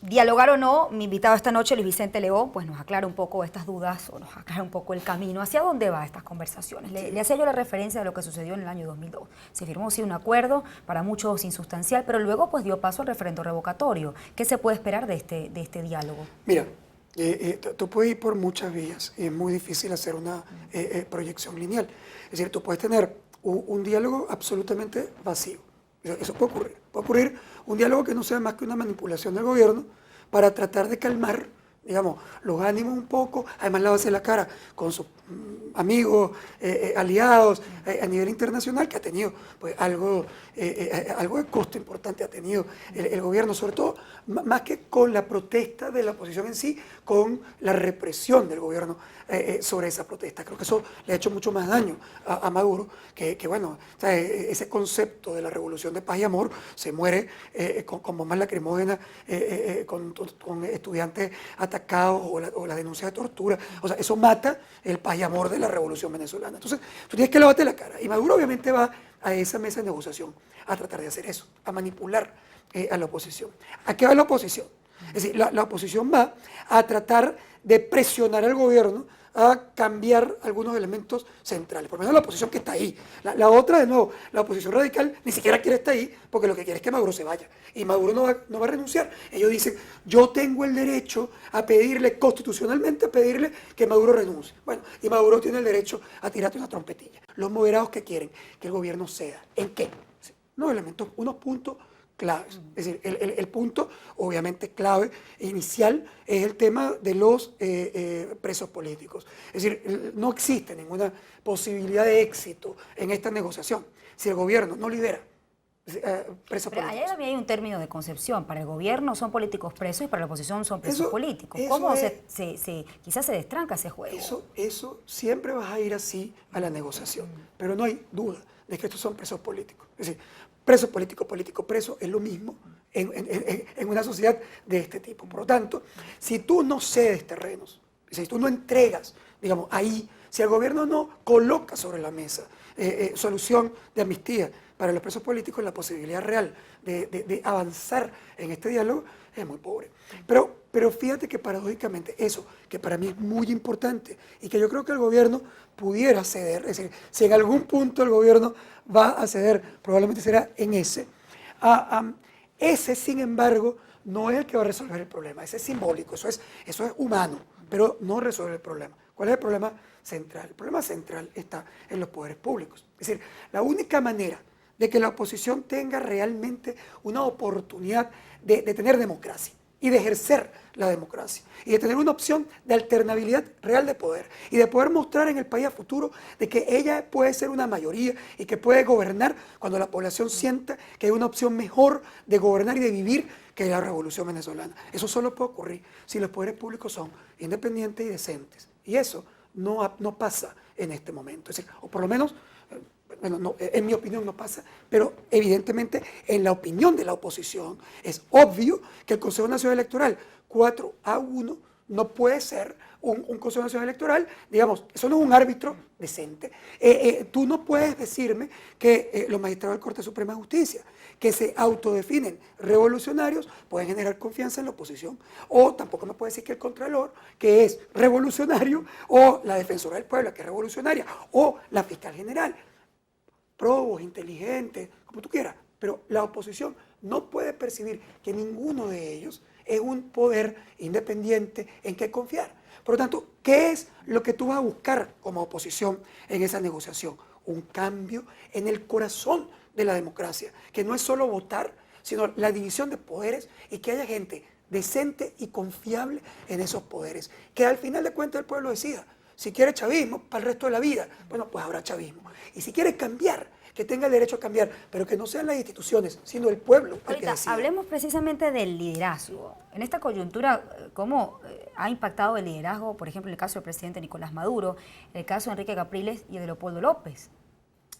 dialogar o no, mi invitado esta noche, Luis Vicente León, pues nos aclara un poco estas dudas o nos aclara un poco el camino. ¿Hacia dónde va estas conversaciones? Le hacía yo la referencia de lo que sucedió en el año 2002. Se firmó sí un acuerdo, para muchos insustancial, pero luego pues dio paso al referendo revocatorio. ¿Qué se puede esperar de este diálogo? Mira, tú puedes ir por muchas vías y es muy difícil hacer una proyección lineal. Es decir, tú puedes tener un diálogo absolutamente vacío. Eso puede ocurrir. Puede ocurrir un diálogo que no sea más que una manipulación del gobierno para tratar de calmar, digamos, los ánimos un poco, además lavarse la cara con sus amigos, aliados a nivel internacional, que ha tenido pues, algo de costo importante ha tenido el gobierno, sobre todo, más que con la protesta de la oposición en sí, con la represión del gobierno sobre esa protesta. Creo que eso le ha hecho mucho más daño a Maduro, que bueno, o sea, ese concepto de la revolución de paz y amor se muere con bombas lacrimógenas, con estudiantes atacados o la denuncia de tortura. O sea, eso mata el paz y amor de la revolución venezolana. Entonces, tú tienes que lavarte la cara. Y Maduro obviamente va a esa mesa de negociación a tratar de hacer eso, a manipular a la oposición. ¿A qué va la oposición? Es decir, la oposición va a tratar de presionar al gobierno a cambiar algunos elementos centrales, por lo menos la oposición que está ahí. La otra, de nuevo, la oposición radical ni siquiera quiere estar ahí porque lo que quiere es que Maduro se vaya. Y Maduro no va a renunciar. Ellos dicen, yo tengo el derecho a pedirle, constitucionalmente, a pedirle que Maduro renuncie. Bueno, y Maduro tiene el derecho a tirarte una trompetilla. Los moderados que quieren que el gobierno ceda. ¿En qué? Unos elementos, unos puntos claves. Es decir, el punto obviamente clave e inicial es el tema de los presos políticos. Es decir, no existe ninguna posibilidad de éxito en esta negociación si el gobierno no libera presos Pero políticos. allá también hay un término de concepción. Para el gobierno son políticos presos y para la oposición son presos políticos. Eso ¿Cómo es, quizás se destranca ese juego? eso siempre vas a ir así a la negociación, pero no hay duda de que estos son presos políticos. Es decir, preso político, político preso es lo mismo en una sociedad de este tipo. Por lo tanto, si tú no cedes terrenos, si tú no entregas, digamos, ahí, si el gobierno no coloca sobre la mesa solución de amnistía para los presos políticos, la posibilidad real de avanzar en este diálogo es muy pobre. Pero fíjate que paradójicamente eso, que para mí es muy importante y que yo creo que el gobierno pudiera ceder, es decir, si en algún punto el gobierno va a ceder, probablemente será en ese. Ese, sin embargo, no es el que va a resolver el problema, ese es simbólico, eso es humano, pero no resuelve el problema. ¿Cuál es el problema central? El problema central está en los poderes públicos. Es decir, la única manera de que la oposición tenga realmente una oportunidad de tener democracia y de ejercer la democracia y de tener una opción de alternabilidad real de poder y de poder mostrar en el país a futuro de que ella puede ser una mayoría y que puede gobernar cuando la población sienta que hay una opción mejor de gobernar y de vivir que la revolución venezolana. Eso solo puede ocurrir si los poderes públicos son independientes y decentes. Y eso no pasa en este momento. Es decir, o por lo menos, bueno, no, en mi opinión no pasa, pero evidentemente en la opinión de la oposición es obvio que el Consejo Nacional Electoral 4-1 no puede ser un Consejo Nacional Electoral, digamos, eso no es un árbitro decente. Tú no puedes decirme que los magistrados de la Corte Suprema de Justicia, que se autodefinen revolucionarios, pueden generar confianza en la oposición. O tampoco me puedes decir que el Contralor, que es revolucionario, o la Defensora del Pueblo, que es revolucionaria, o la Fiscal General, probos, inteligentes, como tú quieras, pero la oposición no puede percibir que ninguno de ellos es un poder independiente en que confiar. Por lo tanto, ¿qué es lo que tú vas a buscar como oposición en esa negociación? Un cambio en el corazón de la democracia, que no es solo votar, sino la división de poderes y que haya gente decente y confiable en esos poderes. Que al final de cuentas el pueblo decida. Si quiere chavismo para el resto de la vida, bueno, pues habrá chavismo. Y si quiere cambiar, que tenga el derecho a cambiar, pero que no sean las instituciones, sino el pueblo el que decida. Hablemos precisamente del liderazgo. En esta coyuntura, ¿cómo ha impactado el liderazgo, por ejemplo, en el caso del presidente Nicolás Maduro, en el caso de Enrique Capriles y de Leopoldo López?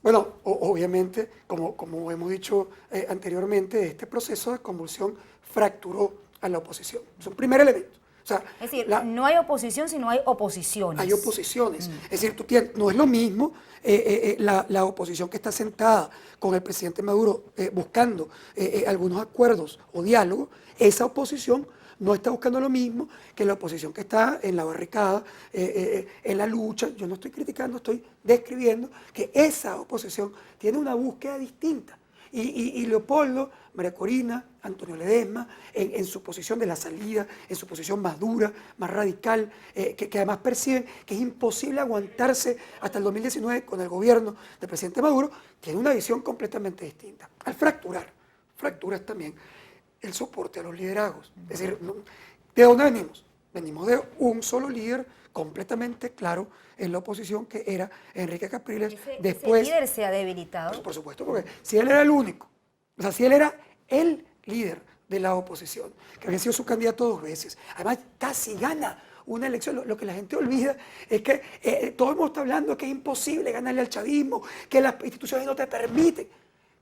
Bueno, obviamente, como hemos dicho anteriormente, este proceso de convulsión fracturó a la oposición. Es un primer elemento. O sea, es decir, no hay oposición, sino hay oposiciones. Hay oposiciones. Es decir, no es lo mismo la oposición que está sentada con el presidente Maduro buscando algunos acuerdos o diálogos. Esa oposición no está buscando lo mismo que la oposición que está en la barricada, en la lucha. Yo no estoy criticando, estoy describiendo que esa oposición tiene una búsqueda distinta. Y Leopoldo, María Corina, Antonio Ledesma, en su posición de la salida, en su posición más dura, más radical, que además perciben que es imposible aguantarse hasta el 2019 con el gobierno del presidente Maduro, tiene una visión completamente distinta. Al fracturas también el soporte a los liderazgos. Es decir, ¿de dónde venimos? Venimos de un solo líder completamente claro en la oposición, que era Enrique Capriles. Después, ese líder se ha debilitado. Por supuesto, porque si él era el único, o sea, si él era el líder de la oposición, que había sido su candidato 2 veces, además casi gana una elección. Lo que la gente olvida es que todo el mundo está hablando que es imposible ganarle al chavismo, que las instituciones no te permiten.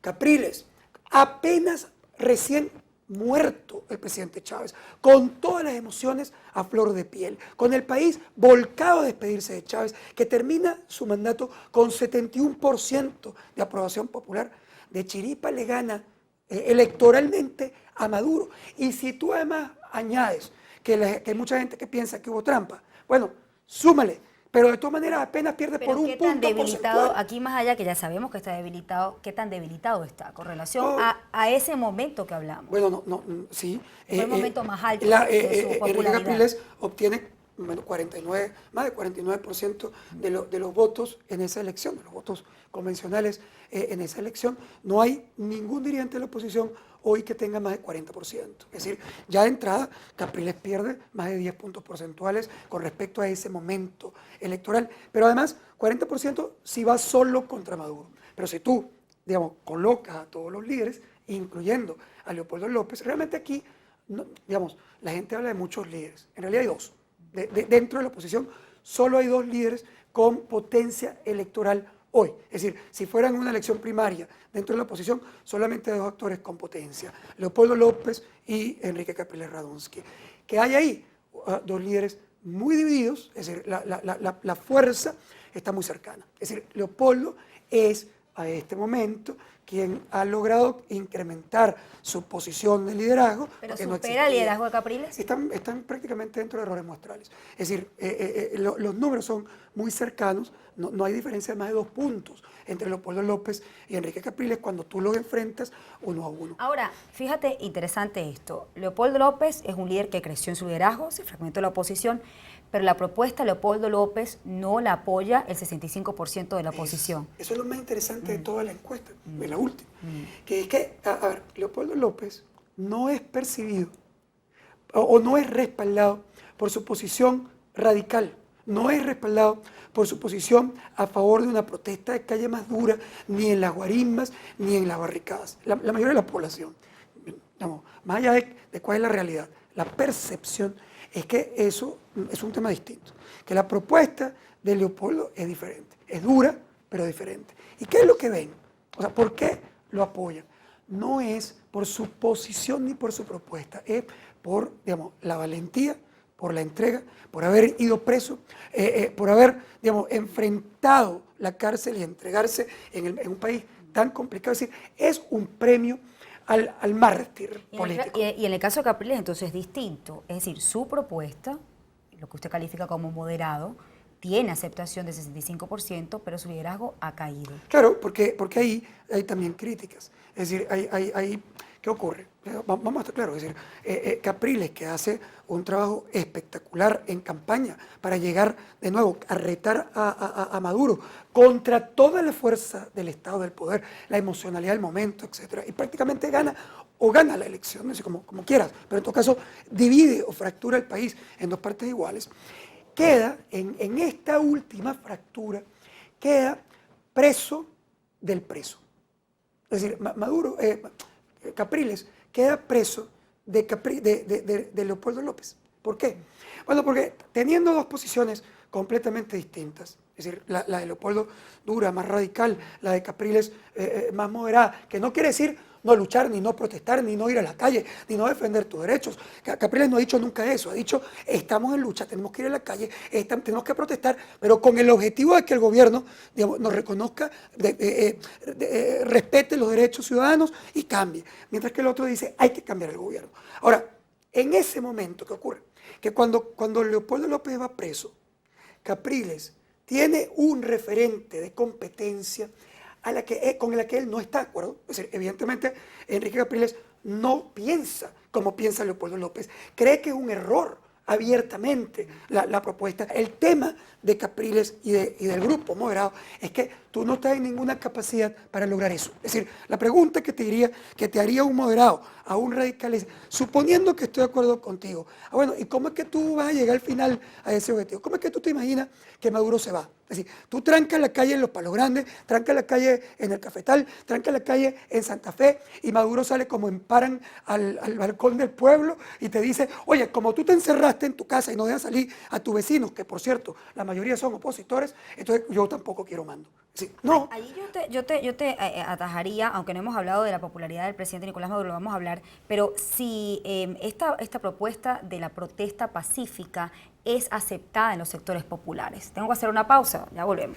Capriles, apenas recién muerto el presidente Chávez, con todas las emociones a flor de piel, con el país volcado a despedirse de Chávez, que termina su mandato con 71% de aprobación popular, de chiripa le gana electoralmente a Maduro. Y si tú además añades que hay mucha gente que piensa que hubo trampa, bueno, súmale. Pero de todas maneras apenas pierde por un punto porcentual. Aquí más allá, que ya sabemos que está debilitado, ¿qué tan debilitado está con relación a ese momento que hablamos? Bueno, sí. Fue el momento más alto de su popularidad. Enrique Capriles obtiene más de 49% de los votos en esa elección, de los votos convencionales en esa elección. No hay ningún dirigente de la oposición hoy que tenga más de 40%. Es decir, ya de entrada Capriles pierde más de 10 puntos porcentuales con respecto a ese momento electoral. Pero además, 40% si va solo contra Maduro. Pero si tú, digamos, colocas a todos los líderes, incluyendo a Leopoldo López, realmente aquí, digamos, la gente habla de muchos líderes. En realidad hay 2. Dentro de la oposición solo hay 2 líderes con potencia electoral hoy. Es decir, si fueran una elección primaria dentro de la oposición, solamente hay 2 actores con potencia, Leopoldo López y Enrique Capriles Radonsky. Que hay ahí 2 líderes muy divididos, es decir, la fuerza está muy cercana. Es decir, Leopoldo es a este momento quien ha logrado incrementar su posición de liderazgo. ¿Pero supera el liderazgo de Capriles? Están prácticamente dentro de errores muestrales. Es decir, los números son muy cercanos, no hay diferencia de más de 2 puntos entre Leopoldo López y Enrique Capriles cuando tú los enfrentas 1 a 1. Ahora, fíjate, interesante esto. Leopoldo López es un líder que creció en su liderazgo, se fragmentó la oposición, pero la propuesta de Leopoldo López no la apoya el 65% de la oposición. Eso es lo más interesante de toda la encuesta, de la última. Que es que, a ver, Leopoldo López no es percibido o no es respaldado por su posición radical, no es respaldado por su posición a favor de una protesta de calle más dura, ni en las guarimbas, ni en las barricadas. La mayoría de la población, no, más allá de cuál es la realidad, la percepción es que eso es un tema distinto, que la propuesta de Leopoldo es diferente, es dura, pero diferente. ¿Y qué es lo que ven? O sea, ¿por qué lo apoyan? No es por su posición ni por su propuesta, es por, digamos, la valentía, por la entrega, por haber ido preso, por haber, digamos, enfrentado la cárcel y entregarse en un país tan complicado. Es decir, es un premio al mártir político. Y en el caso de Capriles entonces es distinto, es decir, su propuesta, lo que usted califica como moderado, tiene aceptación del 65%, pero su liderazgo ha caído. Claro, porque ahí hay también críticas. Es decir, ¿qué ocurre? Vamos a estar claros, es decir, Capriles, que hace un trabajo espectacular en campaña para llegar de nuevo a retar a Maduro contra toda la fuerza del Estado, del poder, la emocionalidad del momento, etc. Y prácticamente gana la elección, no sé, como quieras, pero en todo caso divide o fractura el país en 2 partes iguales. Queda, en esta última fractura, queda preso del preso. Es decir, Capriles queda preso de Leopoldo López. ¿Por qué? Bueno, porque teniendo 2 posiciones completamente distintas, es decir, la de Leopoldo dura, más radical, la de Capriles más moderada, que no quiere decir no luchar, ni no protestar, ni no ir a la calle, ni no defender tus derechos. Capriles no ha dicho nunca eso, ha dicho, estamos en lucha, tenemos que ir a la calle, tenemos que protestar, pero con el objetivo de que el gobierno, digamos, nos reconozca, respete los derechos ciudadanos y cambie. Mientras que el otro dice, hay que cambiar el gobierno. Ahora, En ese momento, ¿qué ocurre? Que cuando Leopoldo López va preso, Capriles tiene un referente de competencia con la que él no está de acuerdo. Es decir, evidentemente, Enrique Capriles no piensa como piensa Leopoldo López. Cree que es un error abiertamente la propuesta. El tema de Capriles y del grupo moderado es que tú no estás en ninguna capacidad para lograr eso. Es decir, la pregunta que te haría un moderado a un radical es, suponiendo que estoy de acuerdo contigo, bueno, ¿y cómo es que tú vas a llegar al final a ese objetivo? ¿Cómo es que tú te imaginas que Maduro se va? Es decir, tú trancas la calle en Los Palos Grandes, trancas la calle en el Cafetal, trancas la calle en Santa Fe y Maduro sale como en Paran al balcón del pueblo y te dice, oye, como tú te encerraste en tu casa y no dejas salir a tus vecinos, que por cierto, la mayoría son opositores, entonces yo tampoco quiero mando. Sí, no. Ahí yo te atajaría, aunque no hemos hablado de la popularidad del presidente Nicolás Maduro, lo vamos a hablar, pero si esta propuesta de la protesta pacífica es aceptada en los sectores populares. Tengo que hacer una pausa, ya volvemos.